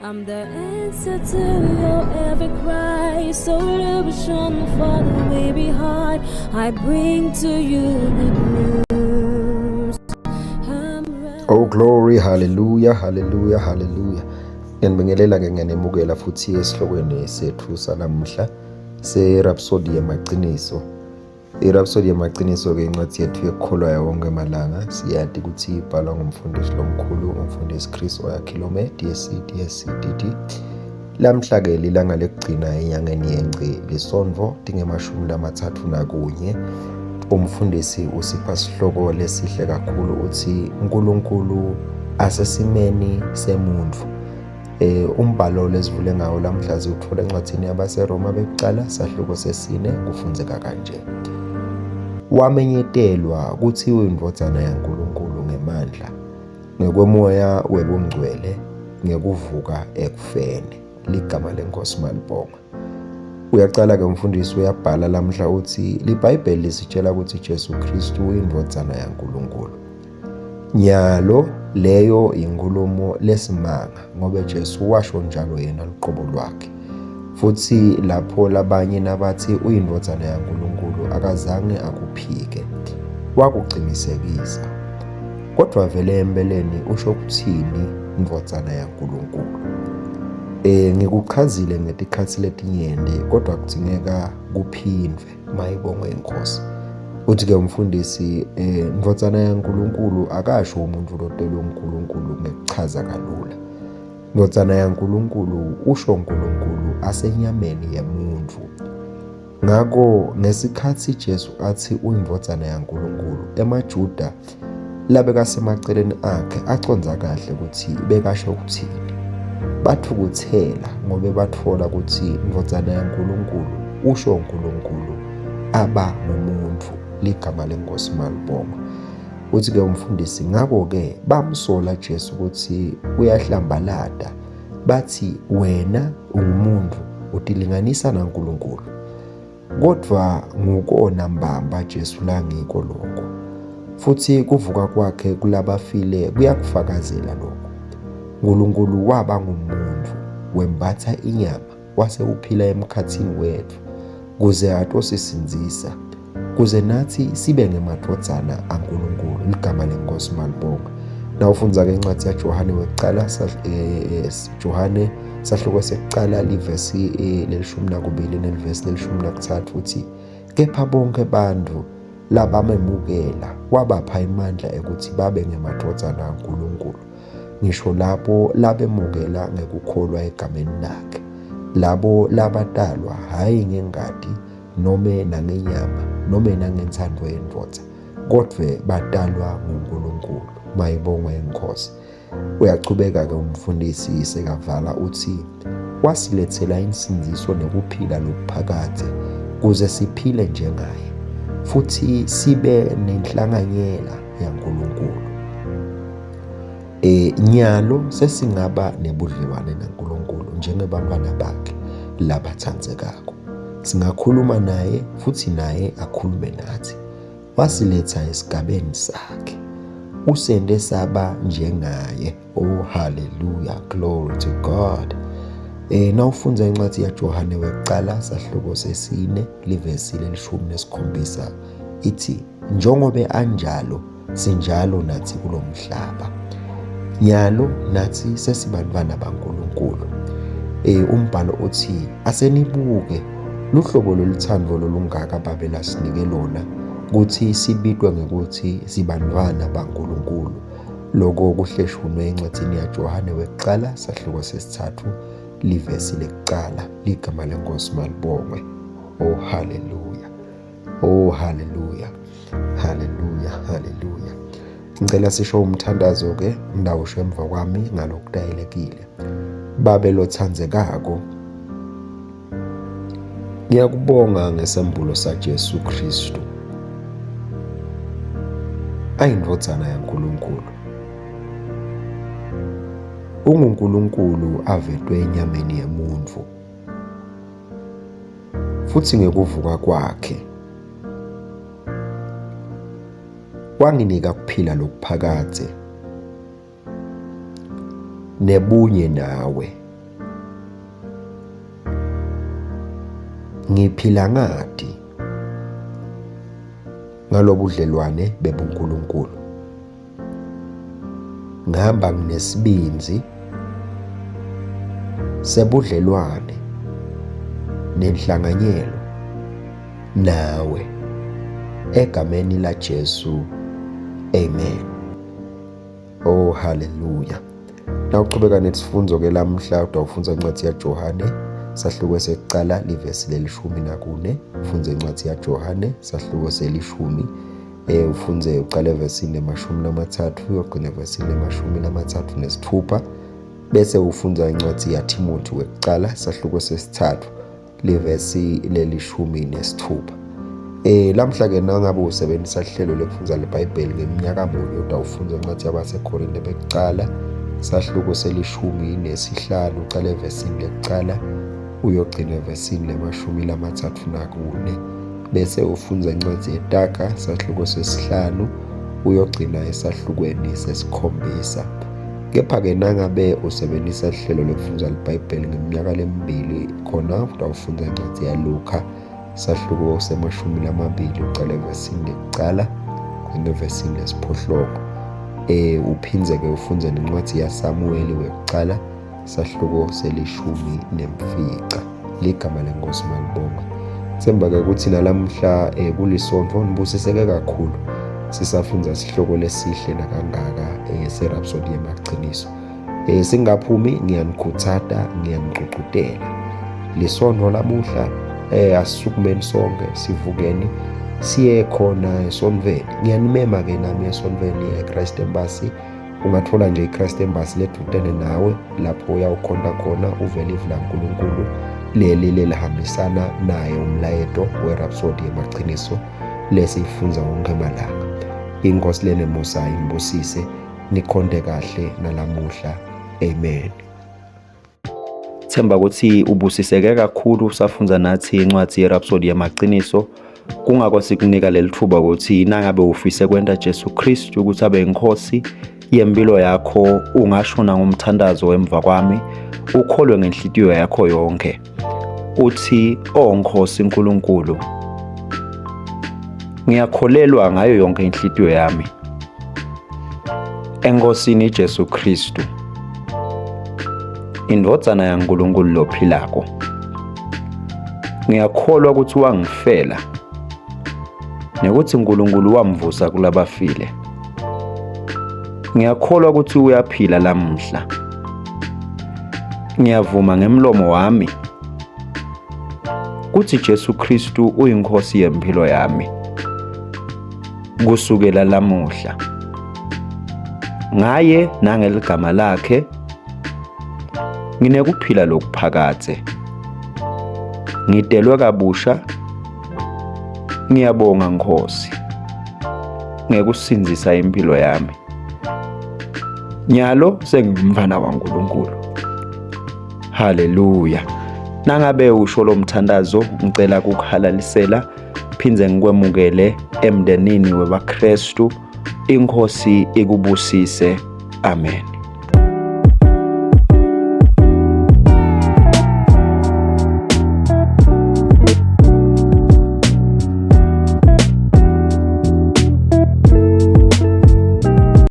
I'm the answer to your every cry. Solution for the way behind. I bring to you good news. Oh glory, hallelujah, hallelujah, hallelujah. Ngiyanibingelela-ke ngiyanemukela futhi esihlokweni sethu sanamuhla se-Rhapsody yamaqiniso. I-Rhapsody yamaqiniso-ke incwadi yethu yokukholwayo wonke amalanga. Siyazi ukuthi ibhalwa ngumfundisi lomkhulu, umfundisi Chris Oyakhilome, DSC. Lamhla-ke lilanga lekugcina enyangeni yeNgci lisonto tinge-31. Umfundisi usipha sihloko lesihle kakhulu uthi uNkulunkulu asesimeni semuntu. Umbhalo lesivule ngawo lamhla siwuthola encwadini yabaseRoma bekuqala sahluko 4 kufunzeka kanje. Wamenyetelwa ukuthi uyindvodzana yaNkulunkulu ngemandla, ngekwemoya webungcwele, ngekuvuka ekufeni. Ligama leNkosi malibonga. Uyaqala-ke umfundisi uyabhala lamhla uthi liBhayibheli lisitshela ukuthi Jesu Kristu uyindvodzana yaNkulunkulu. Nyalo leyo inkulumo lesimanga ngoba Jesu washo njalo yena liqobo lwakhe. Futhi lapho labanye nabathi uyindvodzana yaNkulunkulu akazange akuphike, wakuqinisekisa. Kodwa vele empeleni usho ukuthini indvodzana yaNkulunkulu? Ngikuchazile ngetikhathi letinyenti kodwa kudingeka kuphindwe mayibongwe inkosi. Uthi-ke umfundisi indvodzana yaNkulunkulu akasho umuntu lotelwe uNkulunkulu ngekuchaza kalula. Indvodzana yaNkulunkulu usho uNkulunkulu asenyameni yemuntu. Ngakho ngesikhathi Jesu athi uyindvodzana yaNkulunkulu, emaJuda labekasemaceleni akhe aconza kahle ukuthi bekasho ukuthini. Bathukuthela ngoba bathola ukuthi indvodzana yaNkulunkulu usho uNkulunkulu aba ngumuntu. Ligama leNkosi malibonga. Uthi-ke umfundisi ngakho-ke bamsola Jesu ukuthi uyahlambalada. Bathi wena ungumuntu utilinganisa naNkulunkulu. Kodwa ngukona mbamba Jesu langiko lokho. Futhi kuvuka kwakhe kulabafile kuyakufakazela lokho. uNkulunkulu waba ngumuntu, wembatha inyama, wase uphila emkhathini wethu, kuze atosisinzisa, kuze nathi sibe ngemadvodzana aNkulunkulu. Ligama leNkosi malibonga. Nawufunza-ke incwadi yaJohane wekuqala, Johane sahluko sekuqala livesi le-12 nelivesi le-13 uthi kepha bonke bantu labamemukela wabapha imandla ekuthi babe ngemadvodzana aNkulunkulu. Ngisho labo labemukela ngekukholwa egameni lakhe, labo labadalwa hhayi ngengadi nome nangenyama nome nangenthando yendvodza, kodwa badalwa nguNkulunkulu. Mayibongwe inkosi. Uyachubeka-ke umfundisi sekavala uthi wasilethela insinziso nekuphila lokuphakade kuze siphile njengaye futhi sibe nenhlanganyela yaNkulunkulu. Nyalo sesingaba nebudlelwane naNkulunkulu njengebantwana bakhe labathandzekako. Singakhuluma naye futhi naye akhulume nathi. Wasiletha esigabeni sakhe, usende saba njengaye. Oh hallelujah, glory to God. Nawufunza incwadi yaJohane wekuqala sahluko 4 livesi le-17 ithi njengoba anjalo sinjalo nathi kulo mhlaba. Nyalo nathi sesibantwana baNkulunkulu. Umbhalo uthi asenibuke luhlobo loluthando lolungaka babe lasinike lona ukuthi sibitwe ngekuthi sibantwana baNkulunkulu. Lokho kuhleshunwe encwadini yaJohane wekuqala sahluko 3 livesi lekuqala. Ligama leNkosi malibongwe. Oh hallelujah, oh hallelujah, hallelujah, hallelujah. Ngicela sisho umthandazo-ke ngidawusho emva kwami ngalokudayelekile. Babe lothandzekako, ngiyakubonga ngesembulo saJesu Kristu, ayindvodzana yaNkulunkulu. UNkulunkulu avetwe enyameni yemuntu, futhi ngekuvuka kwakhe wanginika kuphila lokuphakade nebunye nawe Ngiphila ngadi ngalobudlelwane bebuNkulunkulu. Ngihamba nginesibinzi sebudlelwane nenhlanganyelo nawe egameni laJesu. Amen. Oh haleluya. Nawuqhubeka nesifundo ke lamhla utawufunda incwadi yaJohane sahluko sekuqala livesi le-14, ufunze incwadi yaJohane sahluko se-10, ufunze uqale evesini le-13 uyogcina evesini le-36, bese ufunza incwadi yaThimothi wekuqala sahluko sesi-3 livesi le-16. Lamhla ke nangabe usebenzisa ihlelo lokufunda leBhayibheli ngeminyaka munye utawufunda incwadi yabaseKorinte bekuqala sahluko se-15 uqale evesini lekuqala uyogcina evesini le-34, bese ufunza incwadi yeTaga sahluko sesi-5 uyogcina esahlukweni sesi-7. Kepha-ke nangabe usebenzisa ihlelo lokufunda leBhayibheli ngeminyaka lemibili khona utawufunda incwadi yaLuka sahluko se-20 uqale evesini lekuqala nevesini lesi-8. Uphinze-ke ufunze nencwadi yaSamuweli wekuqala sahluko se-17. Ligama lenkosi malibonga. Themba-ke ukuthi nalamhla kulisonto nibusiseke kakhulu sisafunda isihloko lesihle nakangaka se-Rhapsody yamaqiniso. Singaphumi ngiyanikhuthaza ngiyanigqugqudela lisonto lamuhla asisukumeni sonke sivukeni siye khona esontweni. Ngiyanimema-ke nami esontweni eChrist Embassy. Ungathola nje iChrist Embassy ledutene nawe lapho uyawukhonta khona uvele ivu laNkulunkulu leli lelihambisana naye umlayeto we-Rhapsody yamaqiniso lesiyifunza wonke amalanga. Inkosi lenemusa imbusise nikhonde kahle nalamuhla. Amen. Themba ukuthi ubusiseke kakhulu usafunza nathi incwadi yeRhapsody yamaqiniso. Kungako sikunika leli thuba ukuthi nangabe ufise kwenta Jesu Kristu ukuthi abe inkosi yempilo yakho, ungashona ngomthandazo emva kwami, ukholwe ngenhliziyo yakho yonke uthi, Nkosi uNkulunkulu, ngiyakholelwa ngayo yonke inhliziyo yami enkosini Jesu Kristu, indodana yaNkulunkulu lophilako. Ngiyakholwa ukuthi wangifela nekuthi uNkulunkulu wamvusa kulabafile. Ngiyakholwa ukuthi uyaphila lamhla. Ngiyavuma ngemlomo wami ukuthi Jesu Kristu uyinkosi yempilo yami kusukela lamuhla. Ngaye nangeligama lakhe nginekuphila lokuphakathe. Ngidelwe kabusha. Ngiyabonga Nkosi ngekusinzisa impilo yami. Nyalo sengumfana waNkulunkulu. Haleluya. Nangabe usho lo mthandazo ngicela ukuhalalisela phindze ngikwemukele emndenini webaKristu. Inkosi ikubusise. Amen.